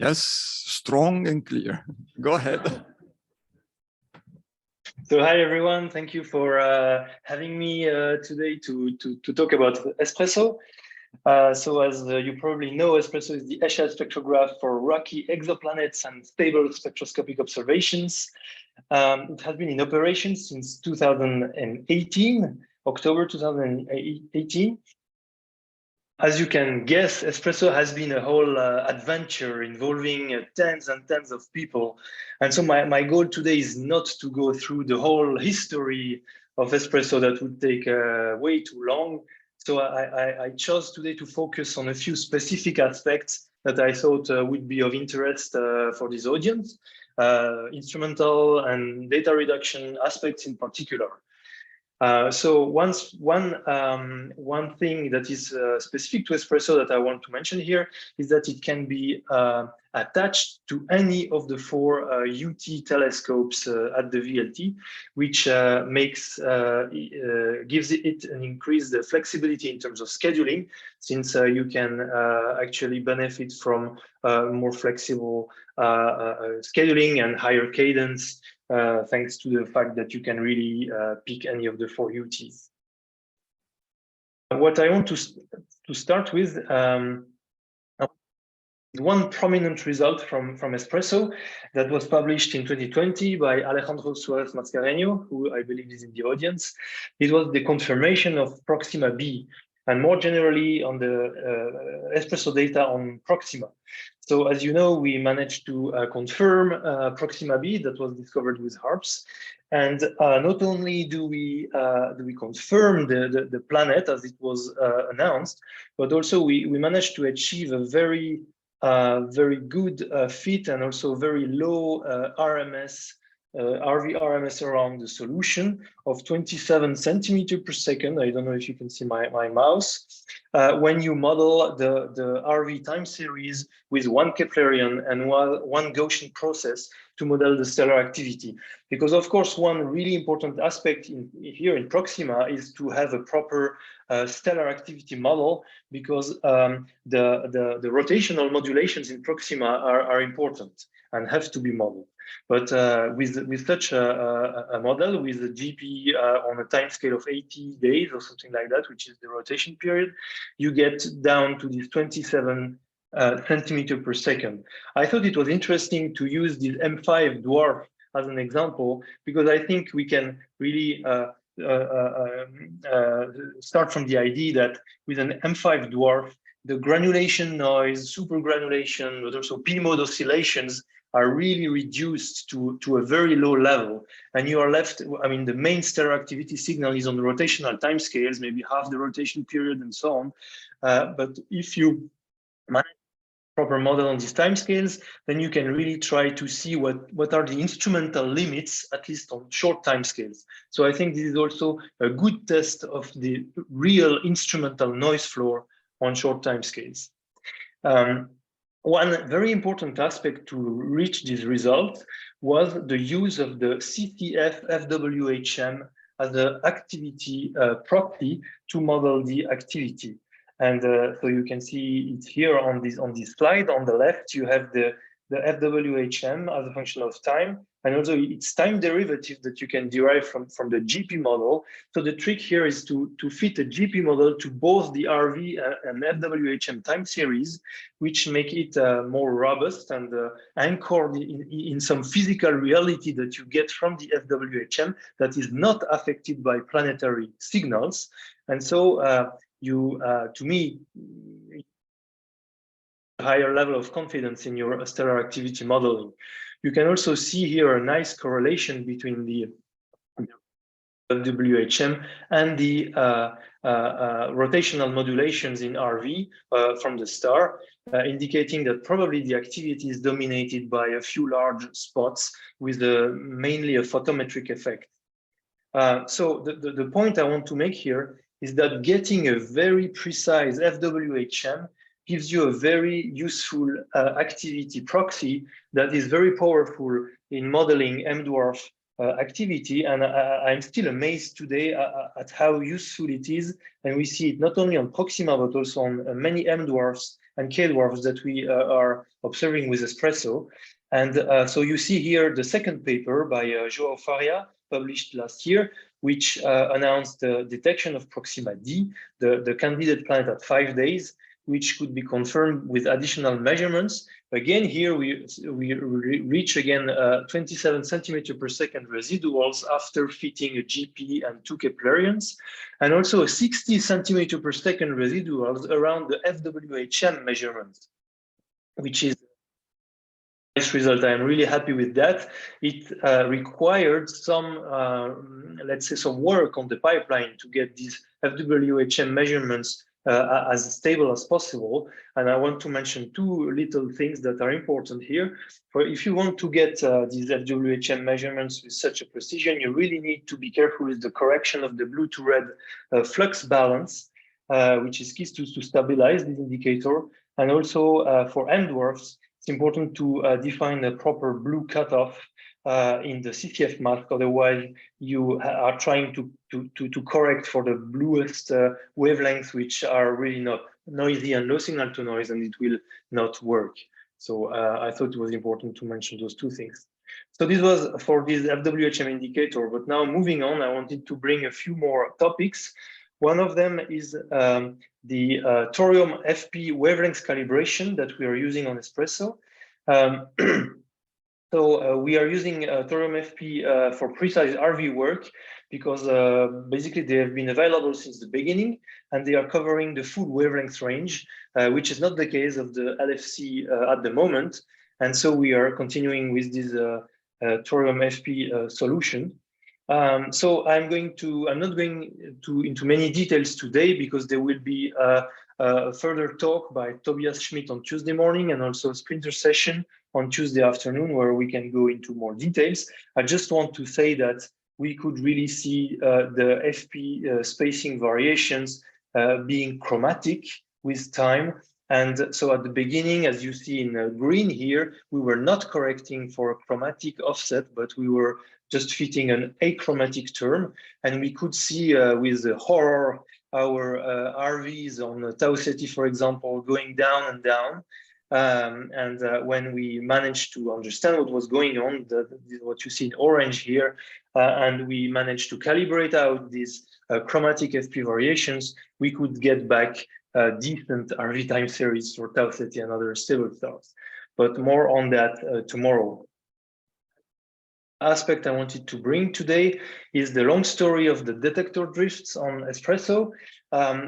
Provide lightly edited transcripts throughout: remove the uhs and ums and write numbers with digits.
Yes, strong and clear. Go ahead. So hi everyone, thank you for having me today to talk about ESPRESSO. So as you probably know, ESPRESSO is the Hs spectrograph for rocky exoplanets and stable spectroscopic observations. It has been in operation since 2018, October 2018. As you can guess, ESPRESSO has been a whole adventure involving tens and tens of people. And so my goal today is not to go through the whole history of ESPRESSO. That would take way too long. So I chose today to focus on a few specific aspects that I thought would be of interest for this audience, instrumental and data reduction aspects in particular. So one thing that is specific to ESPRESSO that I want to mention here is that it can be attached to any of the 4 UT telescopes at the VLT, which gives it an increased flexibility in terms of scheduling, since you can actually benefit from more flexible scheduling and higher cadence, thanks to the fact that you can really pick any of the 4 UTs. What I want to start with, one prominent result from ESPRESSO that was published in 2020 by Alejandro Suarez Mascareño, who I believe is in the audience. It was the confirmation of Proxima B, and more generally on the ESPRESSO data on Proxima. So as you know, we managed to confirm Proxima B that was discovered with HARPS. And not only do we confirm the planet as it was announced, but also we managed to achieve a very good fit and also very low RMS, RV RMS around the solution of 27 centimeters per second. I don't know if you can see my mouse. When you model the RV time series with 1 Keplerian and one Gaussian process to model the stellar activity. Because of course, one really important aspect here in Proxima is to have a proper stellar activity model, because the rotational modulations in Proxima are important and have to be modeled. But with such a model, with a GP on a time scale of 80 days or something like that, which is the rotation period, you get down to this 27 centimeters per second. I thought it was interesting to use this M5 dwarf as an example, because I think we can really start from the idea that with an M5 dwarf, the granulation noise, supergranulation, but also P-mode oscillations are really reduced to a very low level. And you are left, I mean, the main stellar activity signal is on the rotational timescales, maybe half the rotation period and so on. But if you manage proper model on these timescales, then you can really try to see what are the instrumental limits, at least on short timescales. So I think this is also a good test of the real instrumental noise floor on short timescales. One very important aspect to reach this result was the use of the CCF FWHM as an activity proxy to model the activity. And so you can see it here on this slide. On the left, you have the FWHM as a function of time, and also its time derivative that you can derive from the GP model. So the trick here is to fit a GP model to both the RV and FWHM time series, which make it more robust and anchored in some physical reality that you get from the FWHM that is not affected by planetary signals. And so to me, a higher level of confidence in your stellar activity modeling. You can also see here a nice correlation between the WHM and the rotational modulations in RV from the star, indicating that probably the activity is dominated by a few large spots with mainly a photometric effect. So the point I want to make here is that getting a very precise FWHM gives you a very useful activity proxy that is very powerful in modeling M-dwarf activity. And I'm still amazed today at how useful it is. And we see it not only on Proxima, but also on many M-dwarfs and K-dwarfs that we are observing with ESPRESSO. And so you see here the second paper by João Faria, published last year, which announced the detection of Proxima D, the candidate planet at 5 days, which could be confirmed with additional measurements. Again, here we reach again 27 centimeter per second residuals after fitting a GP and 2 Keplerians, and also a 60 centimeter per second residuals around the FWHM measurement, which is a nice result. I'm really happy with that. It required some, let's say, some work on the pipeline to get these FWHM measurements as stable as possible. And I want to mention two little things that are important here. For if you want to get these FWHM measurements with such a precision, you really need to be careful with the correction of the blue to red flux balance, which is key to stabilize this indicator. And also for M dwarfs, it's important to define a proper blue cutoff in the CCF mask. Otherwise, you are trying to correct for the bluest wavelengths, which are really not noisy and low signal to noise, and it will not work. So I thought it was important to mention those two things. So this was for this FWHM indicator, but now moving on, I wanted to bring a few more topics. One of them is the thorium FP wavelength calibration that we are using on ESPRESSO. So we are using thorium FP for precise RV work because basically they have been available since the beginning and they are covering the full wavelength range, which is not the case of the LFC at the moment. And so we are continuing with this thorium FP solution. So I'm not going into many details today because there will be a further talk by Tobias Schmidt on Tuesday morning and also a sprinter session on Tuesday afternoon where we can go into more details. I just want to say that we could really see the FP spacing variations being chromatic with time. And so at the beginning, as you see in green here, we were not correcting for a chromatic offset, but we were just fitting an achromatic term. And we could see with the horror, our RVs on Tau Ceti, for example, going down and down. When we managed to understand what was going on, what you see in orange here, and we managed to calibrate out these chromatic FP variations, we could get back decent RV time series for Tau Ceti and other stable stars. But more on that tomorrow. Aspect I wanted to bring today is the long story of the detector drifts on ESPRESSO.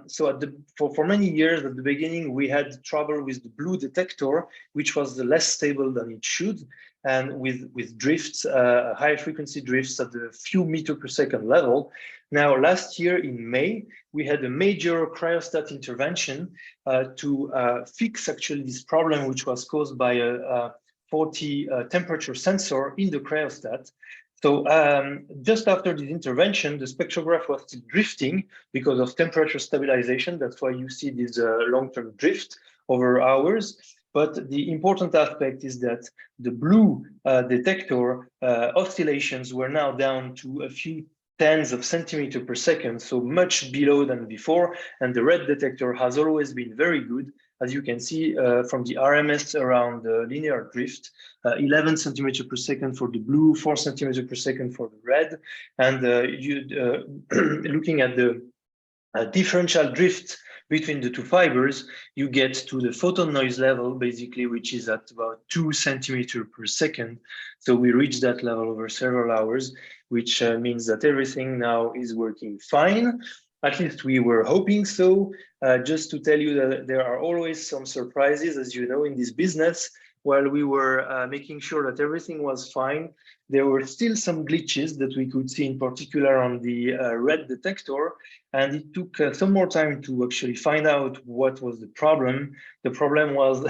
So for many years at the beginning, we had trouble with the blue detector, which was less stable than it should, and with drifts, high frequency drifts at the few meter per second level. Now, last year in May, we had a major cryostat intervention to fix actually this problem, which was caused by a 40 temperature sensor in the cryostat. So just after this intervention, the spectrograph was still drifting because of temperature stabilization. That's why you see this long-term drift over hours. But the important aspect is that the blue detector oscillations were now down to a few tens of centimeters per second, so much below than before. And the red detector has always been very good, as you can see from the RMS around the linear drift, 11 centimeters per second for the blue, 4 centimeters per second for the red. And looking at the differential drift between the two fibers, you get to the photon noise level, basically, which is at about 2 centimeters per second. So we reached that level over several hours, which means that everything now is working fine. At least we were hoping so. Just to tell you that there are always some surprises, as you know, in this business. While we were making sure that everything was fine, there were still some glitches that we could see, in particular on the red detector. And it took some more time to actually find out what was the problem. The problem was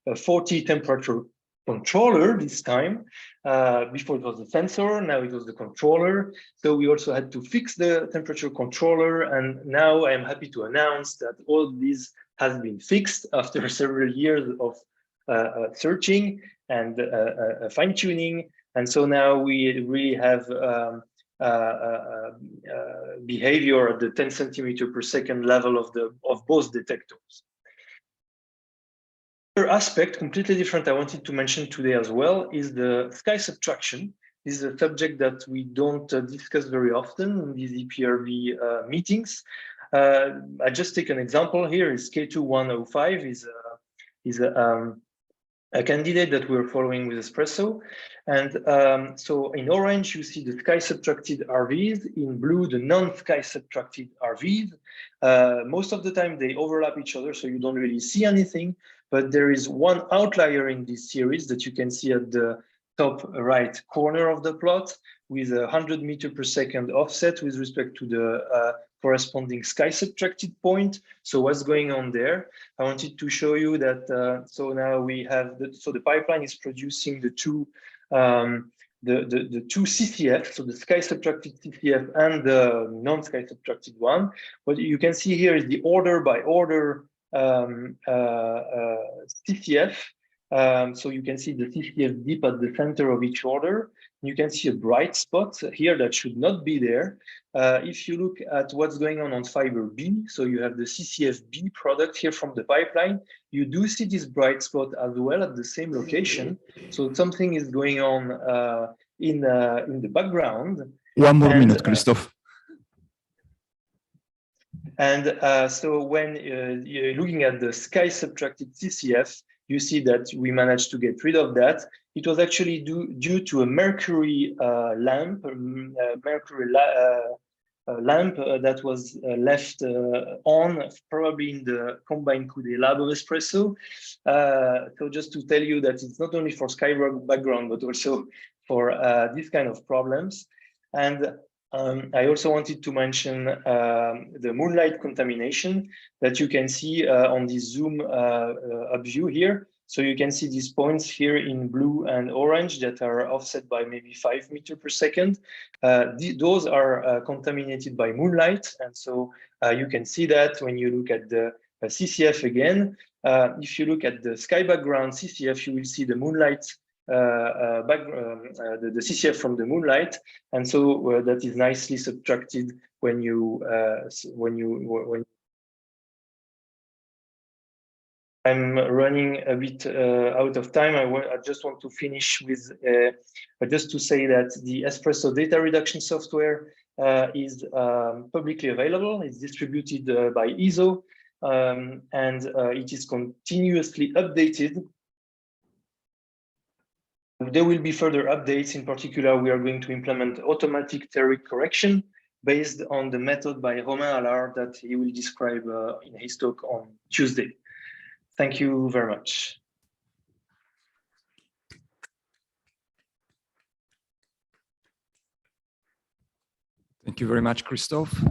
a 40 temperature controller this time. Before it was the sensor, now it was the controller. So we also had to fix the temperature controller. And now I am happy to announce that all this has been fixed after several years of searching and fine-tuning. And so now we really have behavior at the 10 centimeter per second level of both detectors. Another aspect, completely different, I wanted to mention today as well, is the sky subtraction. This is a subject that we don't discuss very often in these EPRV meetings. I just take an example here. Is K2105 is a candidate that we're following with ESPRESSO. And so in orange, you see the sky subtracted RVs. In blue, the non-sky subtracted RVs. Most of the time, they overlap each other, so you don't really see anything. But there is one outlier in this series that you can see at the top right corner of the plot with 100 meters per second offset with respect to the corresponding sky subtracted point. So what's going on there? I wanted to show you that. So now we have the pipeline is producing the two two CCF, so the sky subtracted CCF and the non-sky subtracted one. What you can see here is the order by order CCF. So you can see the CCF dip at the center of each order. You can see a bright spot here that should not be there. If you look at what's going on fiber B, so you have the CCFB product here from the pipeline, you do see this bright spot as well at the same location. So something is going on in the background. One more minute, Christophe. And so when you're looking at the sky subtracted CCF, you see that we managed to get rid of that. It was actually due to a mercury lamp, that was left on, probably in the combined Coude lab of ESPRESSO. So just to tell you that it's not only for sky background, but also for these kind of problems. And I also wanted to mention the moonlight contamination that you can see on this zoom up view here. So you can see these points here in blue and orange that are offset by maybe 5 meters per second. Those are contaminated by moonlight. And so you can see that when you look at the CCF again. If you look at the sky background CCF, you will see the moonlight the CCF from the moonlight, and so that is nicely subtracted when I'm running a bit out of time. I just want to finish with just to say that the ESPRESSO data reduction software is publicly available. It's distributed by ISO, and it is continuously updated. There will be further updates. In particular, we are going to implement automatic theoretic correction based on the method by Romain Allard that he will describe in his talk on Tuesday. Thank you very much. Thank you very much, Christophe.